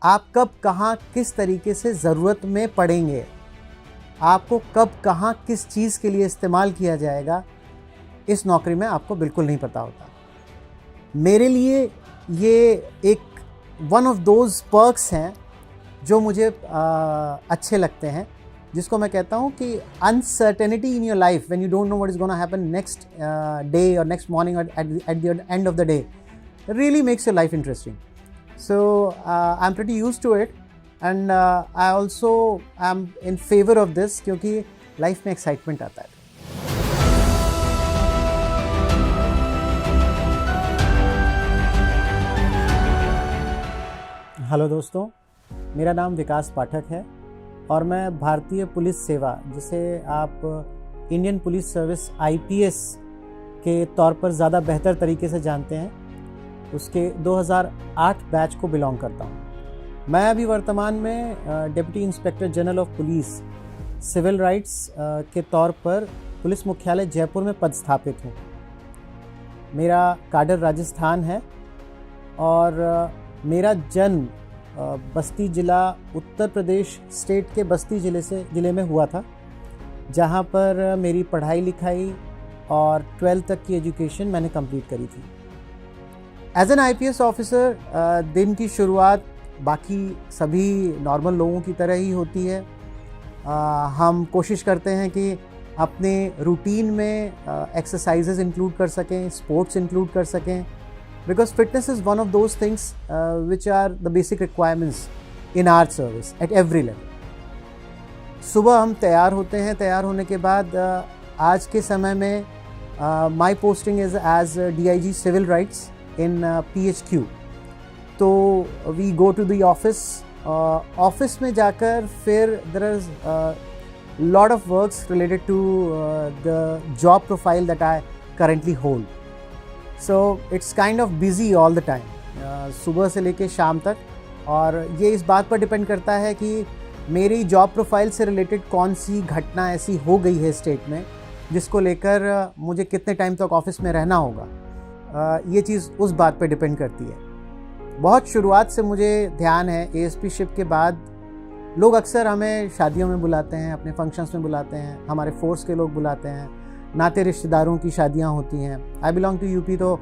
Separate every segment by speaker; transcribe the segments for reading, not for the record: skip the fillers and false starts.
Speaker 1: आप कब कहाँ किस तरीके से ज़रूरत में पड़ेंगे, आपको कब कहाँ किस चीज़ के लिए इस्तेमाल किया जाएगा, इस नौकरी में आपको बिल्कुल नहीं पता होता। मेरे लिए ये एक वन ऑफ दोज पर्क्स हैं जो मुझे अच्छे लगते हैं, जिसको मैं कहता हूँ कि uncertainty in your life when you don't know what is gonna happen next day और नेक्स्ट मॉर्निंग और at the end of the day really makes your life interesting. So I'm pretty used to it and I also am in favor of this क्योंकि life में excitement आता है। Hello दोस्तों, मेरा नाम विकास पाठक है और मैं भारतीय पुलिस सेवा, जिसे आप इंडियन पुलिस सर्विस IPS के तौर पर ज़्यादा बेहतर तरीके से जानते हैं, उसके 2008 बैच को बिलोंग करता हूँ। मैं अभी वर्तमान में deputy inspector general of police civil rights के तौर पर पुलिस मुख्यालय जयपुर में पदस्थापित हूँ। मेरा काडर राजस्थान है और मेरा जन्म बस्ती ज़िला उत्तर प्रदेश स्टेट के बस्ती ज़िले में हुआ था, जहाँ पर मेरी पढ़ाई लिखाई और 12th तक की एजुकेशन मैंने कंप्लीट करी थी। एज एन IPS ऑफिसर दिन की शुरुआत बाकी सभी नॉर्मल लोगों की तरह ही होती है। हम कोशिश करते हैं कि अपने रूटीन में एक्सरसाइजेज इंक्लूड कर सकें, स्पोर्ट्स इंक्लूड कर सकें, because fitness is one of those things which are the basic requirements in our service at every level. सुबह हम तैयार होते हैं, तैयार होने के बाद आज के समय में my posting is as DIG civil rights in PHQ। तो we go to the office में जाकर फिर there is lot of works related to the job profile that I currently hold. So it's kind of busy all the time, सुबह से लेके शाम तक। और ये इस बात पर डिपेंड करता है कि मेरी जॉब प्रोफाइल से रिलेटेड कौन सी घटना ऐसी हो गई है स्टेट में जिसको लेकर मुझे कितने टाइम तक ऑफिस में रहना होगा। ये चीज़ उस बात पे डिपेंड करती है। बहुत शुरुआत से मुझे ध्यान है, ASP शिप के बाद लोग अक्सर हमें शादियों में बुलाते हैं, अपने फंक्शंस में बुलाते हैं, हमारे फोर्स के लोग बुलाते हैं, नाते रिश्तेदारों की शादियां होती हैं। आई बिलोंग टू UP, तो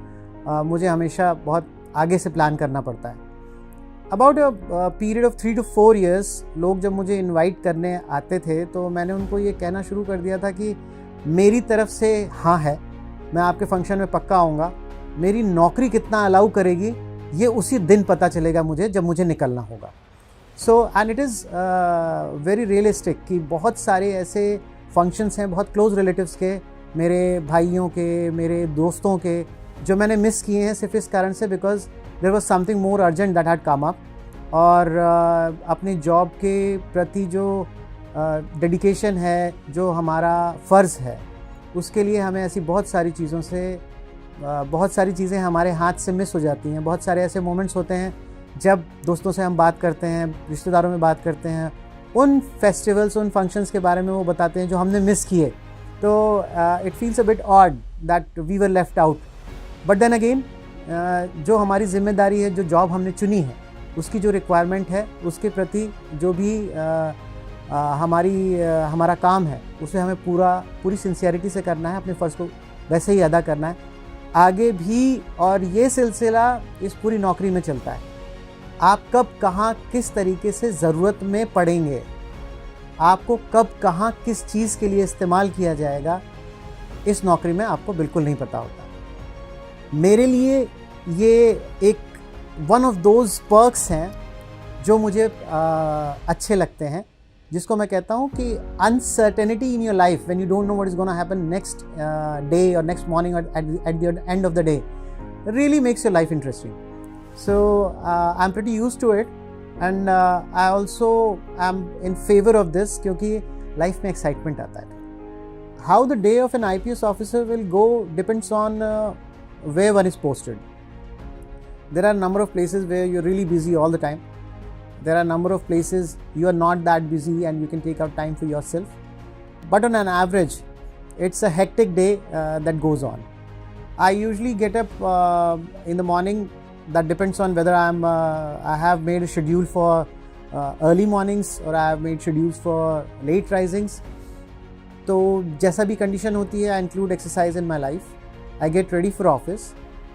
Speaker 1: मुझे हमेशा बहुत आगे से प्लान करना पड़ता है। About a period of 3 to 4 years लोग जब मुझे इन्वाइट करने आते थे तो मैंने उनको ये कहना शुरू कर दिया था कि मेरी तरफ से हाँ है, मैं आपके फंक्शन में पक्का आऊँगा। मेरी नौकरी कितना अलाउ करेगी ये उसी दिन पता चलेगा मुझे, जब मुझे निकलना होगा। So and it is very realistic कि बहुत सारे ऐसे फंक्शंस हैं बहुत क्लोज रिलेटिव्स के, मेरे भाइयों के, मेरे दोस्तों के, जो मैंने मिस किए हैं सिर्फ इस कारण से because there was something more urgent that had come up. और अपनी जॉब के प्रति जो डेडिकेशन है, जो हमारा फ़र्ज़ है, उसके लिए हमें ऐसी बहुत सारी चीज़ें हमारे हाथ से मिस हो जाती हैं। बहुत सारे ऐसे मोमेंट्स होते हैं जब दोस्तों से हम बात करते हैं, रिश्तेदारों में बात करते हैं, उन फेस्टिवल्स, उन फंक्शंस के बारे में वो बताते हैं जो हमने मिस किए। तो it feels a bit odd that we were left out. But then again जो हमारी जिम्मेदारी है, जो जॉब हमने चुनी है, उसकी जो रिक्वायरमेंट है, उसके प्रति जो भी हमारा काम है, उसे हमें पूरी सिंसियरिटी से करना है, अपने फ़र्ज़ को वैसे ही अदा करना है आगे भी। और ये सिलसिला इस पूरी नौकरी में चलता है। आप कब कहाँ किस तरीके से ज़रूरत में पड़ेंगे, आपको कब कहाँ किस चीज़ के लिए इस्तेमाल किया जाएगा, इस नौकरी में आपको बिल्कुल नहीं पता होता। मेरे लिए ये एक वन ऑफ दोज पर्क्स हैं जो मुझे अच्छे लगते हैं, जिसको मैं कहता हूँ कि uncertainty in your life when you don't know what is gonna happen next day और नेक्स्ट मॉर्निंग और at the end of the day really makes your life interesting. So I'm pretty used to it and I also am in favor of this क्योंकि life में excitement आता है। How the day of an IPS officer will go depends on where one is posted. There are a number of places where you're really busy all the time. There are a number of places you are not that busy and you can take out time for yourself. But on an average, it's a hectic day that goes on. I usually get up in the morning that depends on whether I have made a schedule for early mornings or I have made schedules for late risings. तो जैसा भी condition होती है, I include exercise in my life. I get ready for office,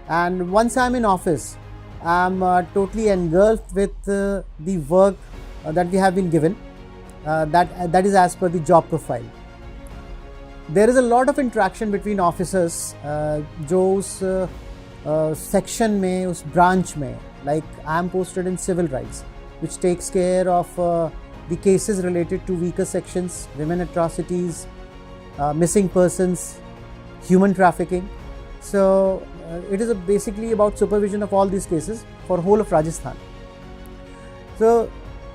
Speaker 1: and once I'm in office, I'm totally engulfed with the work that we have been given. That is as per the job profile. There is a lot of interaction between officers जो उस section में, उस branch में, like I am posted in civil rights, which takes care of the cases related to weaker sections, women atrocities, missing persons, human trafficking. So it is basically about supervision of all these cases for whole of Rajasthan. So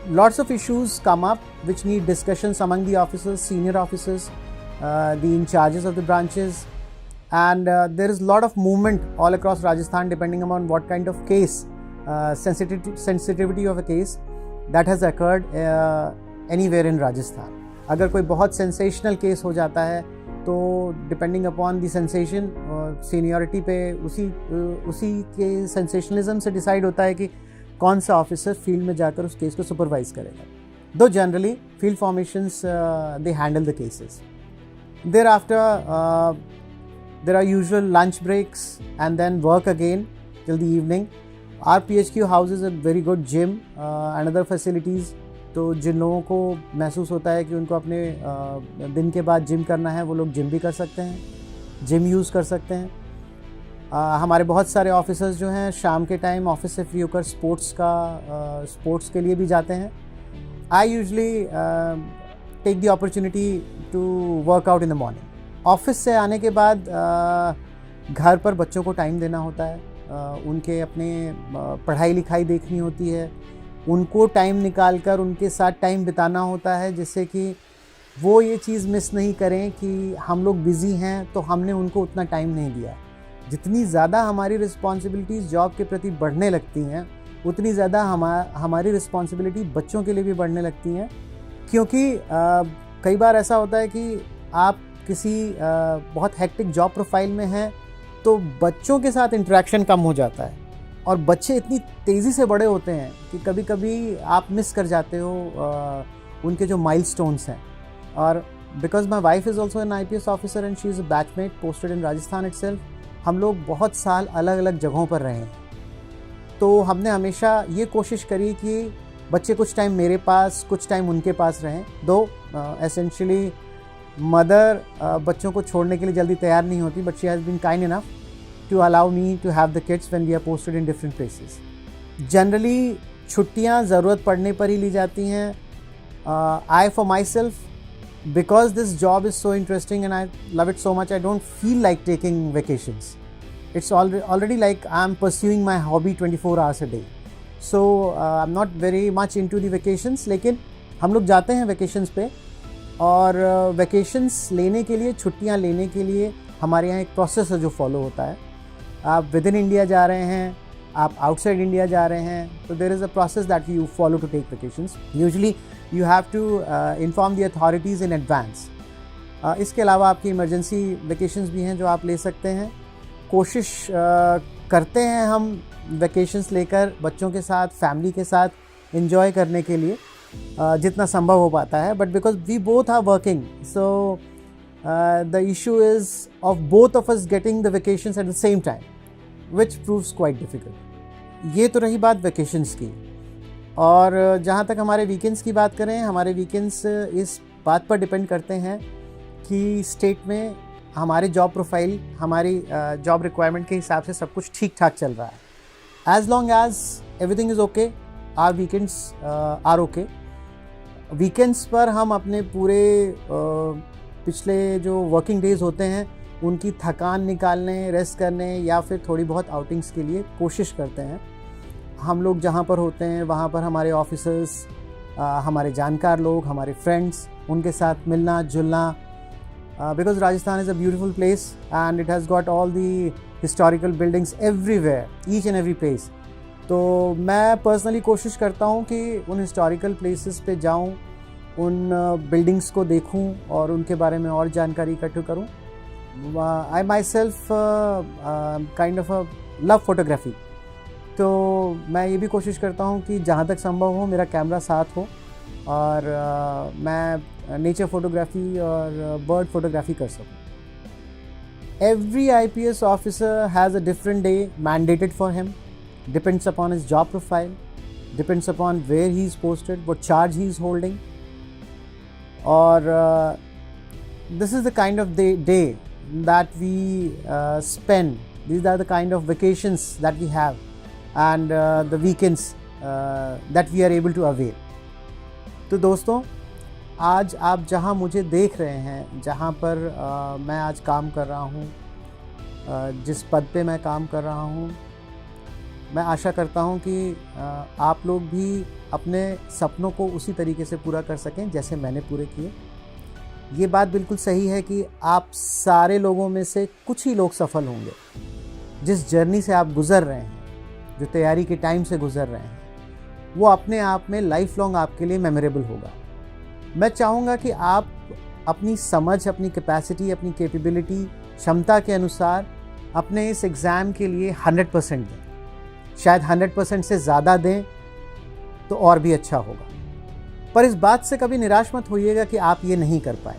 Speaker 1: lots of issues come up which need discussions among the officers, senior officers, the in charges of the branches, and there is a lot of movement all across Rajasthan depending upon what kind of case, sensitivity of a case that has occurred anywhere in Rajasthan. अगर कोई बहुत sensational case हो जाता है तो depending upon the sensation और seniority पे उसी के सेंसेशनलिज्म से डिसाइड होता है कि कौन सा ऑफिसर फील्ड में जाकर उस केस को सुपरवाइज करेगा. Though generally field formations they handle the cases. Thereafter there are usual lunch breaks and then work again till the evening. Our PHQ houses a very good gym and other facilities. तो जिन लोगों को महसूस होता है कि उनको अपने दिन के बाद जिम करना है, वो लोग जिम भी कर सकते हैं, जिम यूज़ कर सकते हैं. हमारे बहुत सारे ऑफिसर्स जो हैं शाम के टाइम ऑफिस से फ्री होकर स्पोर्ट्स के लिए भी जाते हैं. I usually take the opportunity to work out in the morning. Office से आने के बाद घर पर बच्चों को टाइम देना होता है, उनके अपने पढ़ाई लिखाई देखनी होती है, उनको टाइम निकाल कर उनके साथ टाइम बिताना होता है, जिससे कि वो ये चीज़ मिस नहीं करें कि हम लोग बिज़ी हैं तो हमने उनको उतना टाइम नहीं दिया. जितनी ज़्यादा हमारी रिस्पॉन्सिबिलिटीज़ जॉब के प्रति बढ़ने लगती हैं, उतनी ज़्यादा हमारी रिस्पॉन्सिबिलिटी बच्चों के लिए भी बढ़ने लगती हैं. क्योंकि कई बार ऐसा होता है कि आप किसी बहुत हेक्टिक जॉब प्रोफाइल में हैं तो बच्चों के साथ इंटरेक्शन कम हो जाता है, और बच्चे इतनी तेज़ी से बड़े होते हैं कि कभी कभी आप मिस कर जाते हो उनके जो माइलस्टोन्स हैं. और because my wife is also an IPS officer and she is a batchmate posted in Rajasthan itself. हम लोग बहुत साल अलग अलग जगहों पर रहे हैं, तो हमने हमेशा ये कोशिश करी कि बच्चे कुछ टाइम मेरे पास, कुछ टाइम उनके पास रहें. दो एसेंशियली मदर बच्चों को छोड़ने के लिए जल्दी तैयार नहीं होती, but she has been kind enough to allow me to have the kids when we are posted in different places. Generally छुट्टियां ज़रूरत पड़ने पर ही ली जाती हैं. I for myself, because this job is so interesting and I love it so much, I don't feel like taking vacations. It's already like I'm pursuing my hobby 24 hours a day. So I'm not very much into the vacations, लेकिन हम लोग जाते हैं vacations पे, और vacations लेने के लिए, छुट्टियां लेने के लिए हमारे यहाँ एक प्रोसेस है जो फॉलो होता है. आप विद इन इंडिया जा रहे हैं, आप आउटसाइड इंडिया जा रहे हैं, तो there is a process that you follow to take vacations. Usually you have to inform the authorities in advance. इसके अलावा आपकी इमरजेंसी वेकेशंस भी हैं जो आप ले सकते हैं. कोशिश करते हैं हम वेकेशंस लेकर बच्चों के साथ, फैमिली के साथ एंजॉय करने के लिए जितना संभव हो पाता है. But because we both are working, so the issue is of both of us getting the vacations at the same time, which proves quite difficult. ये तो रही बात वेकेशंस की. और जहाँ तक हमारे वीकेंड्स की बात करें, हमारे वीकेंड्स इस बात पर डिपेंड करते हैं कि स्टेट में हमारे जॉब प्रोफाइल, हमारी जॉब रिक्वायरमेंट के हिसाब से सब कुछ ठीक ठाक चल रहा है. As long as everything is okay, our weekends are okay. Weekends पर हम अपने पूरे पिछले जो वर्किंग डेज़ होते हैं उनकी थकान निकालने, रेस्ट करने या फिर थोड़ी बहुत आउटिंग्स के लिए कोशिश करते हैं. हम लोग जहाँ पर होते हैं वहाँ पर हमारे ऑफिसर्स, हमारे जानकार लोग, हमारे फ्रेंड्स, उनके साथ मिलना जुलना. Because Rajasthan is a beautiful place and it has got all the historical buildings everywhere, each and every place. तो मैं पर्सनली कोशिश करता हूँ कि उन हिस्टोरिकल प्लेसेस पे जाऊँ, उन बिल्डिंग्स को देखूं और उनके बारे में और जानकारी इकट्ठी करूं. I myself kind of love photography. तो मैं ये भी कोशिश करता हूँ कि जहाँ तक संभव हो मेरा कैमरा साथ हो और मैं नेचर फोटोग्राफी और बर्ड फोटोग्राफी कर सकूँ। Every IPS officer has a different day mandated for him, depends upon his job profile, depends upon where he is posted, what charge he is holding, or this is the kind of day that we spend. These are the kind of vacations that we have and the weekends that we are able to avail. तो दोस्तों, आज आप जहाँ मुझे देख रहे हैं, जहाँ पर मैं आज काम कर रहा हूँ, जिस पद पे मैं काम कर रहा हूँ, मैं आशा करता हूँ कि आप लोग भी अपने सपनों को उसी तरीके से पूरा कर सकें जैसे मैंने पूरे किए। ये बात बिल्कुल सही है कि आप सारे लोगों में से कुछ ही लोग सफल होंगे। जिस जर्नी से आप गुज़र रहे हैं, जो तैयारी के टाइम से गुज़र रहे हैं, वो अपने आप में लाइफ लॉन्ग आपके लिए मेमोरेबल होगा। मैं चाहूँगा कि आप अपनी समझ, अपनी कैपेसिटी, अपनी कैपेबिलिटी, क्षमता के अनुसार अपने इस एग्ज़ाम के लिए 100% दें। शायद 100% से ज़्यादा दें तो और भी अच्छा होगा। पर इस बात से कभी निराश मत होइएगा कि आप ये नहीं कर पाए।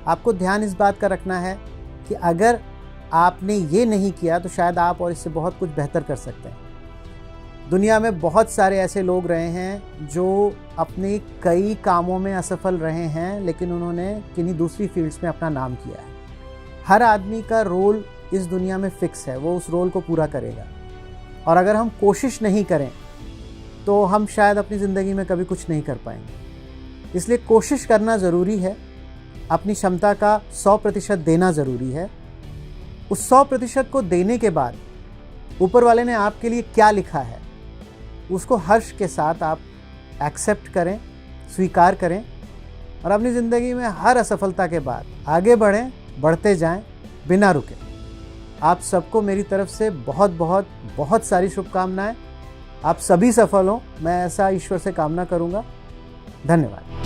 Speaker 1: आपको ध्यान इस बात का रखना है कि अगर आपने ये नहीं किया तो शायद आप और इससे बहुत कुछ बेहतर कर सकते हैं। दुनिया में बहुत सारे ऐसे लोग रहे हैं जो अपने कई कामों में असफल रहे हैं, लेकिन उन्होंने किन्हीं दूसरी फील्ड्स में अपना नाम किया है। हर आदमी का रोल इस दुनिया में फिक्स है, वो उस रोल को पूरा करेगा। और अगर हम कोशिश नहीं करें तो हम शायद अपनी ज़िंदगी में कभी कुछ नहीं कर पाएंगे। इसलिए कोशिश करना ज़रूरी है, अपनी क्षमता का 100% देना ज़रूरी है। उस 100% को देने के बाद ऊपर वाले ने आपके लिए क्या लिखा है उसको हर्ष के साथ आप एक्सेप्ट करें, स्वीकार करें और अपनी ज़िंदगी में हर असफलता के बाद आगे बढ़ें, बढ़ते जाएं, बिना रुके। आप सबको मेरी तरफ से बहुत बहुत बहुत सारी शुभकामनाएं। आप सभी सफल हों, मैं ऐसा ईश्वर से कामना करूंगा। धन्यवाद।